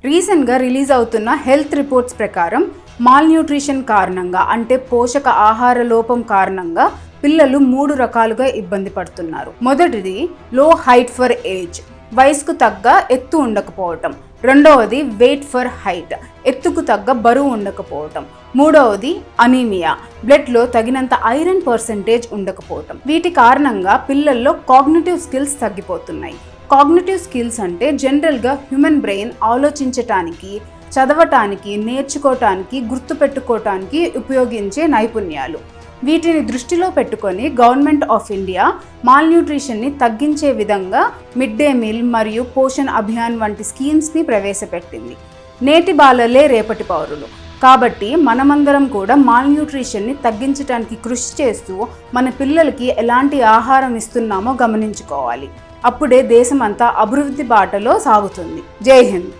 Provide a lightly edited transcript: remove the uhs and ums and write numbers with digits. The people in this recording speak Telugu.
రీసెంట్గా రిలీజ్ అవుతున్న హెల్త్ రిపోర్ట్స్ ప్రకారం మాల్న్యూట్రిషన్ కారణంగా అంటే పోషక ఆహార లోపం కారణంగా పిల్లలు 3 రకాలుగా ఇబ్బంది పడుతున్నారు. మొదటిది లో హైట్ ఫర్ ఏజ్, వయసుకు తగ్గ ఎత్తు ఉండకపోవటం. రెండవది వెయిట్ ఫర్ హైట్, ఎత్తుకు తగ్గ బరువు ఉండకపోవటం. మూడవది అనీమియా, బ్లడ్లో తగినంత ఐరన్ పర్సెంటేజ్ ఉండకపోవటం. వీటి కారణంగా పిల్లల్లో కాగ్నిటివ్ స్కిల్స్ తగ్గిపోతున్నాయి. కాగ్నిటివ్ స్కిల్స్ అంటే జనరల్గా హ్యూమన్ బ్రెయిన్ ఆలోచించటానికి, చదవటానికి, నేర్చుకోవటానికి, గుర్తుపెట్టుకోవటానికి ఉపయోగించే నైపుణ్యాలు. వీటిని దృష్టిలో పెట్టుకొని గవర్నమెంట్ ఆఫ్ ఇండియా మాల్న్యూట్రిషన్ని తగ్గించే విధంగా మిడ్ డే మీల్ మరియు పోషణ్ అభియాన్ వంటి స్కీమ్స్ని ప్రవేశపెట్టింది. నేటి బాలలే రేపటి పౌరులు కాబట్టి మనమందరం కూడా మాల్న్యూట్రిషన్ని తగ్గించడానికి కృషి చేస్తూ మన పిల్లలకి ఎలాంటి ఆహారం ఇస్తున్నామో గమనించుకోవాలి. అప్పుడే దేశమంతా అభివృద్ధి బాటలో సాగుతుంది. జై హింద్.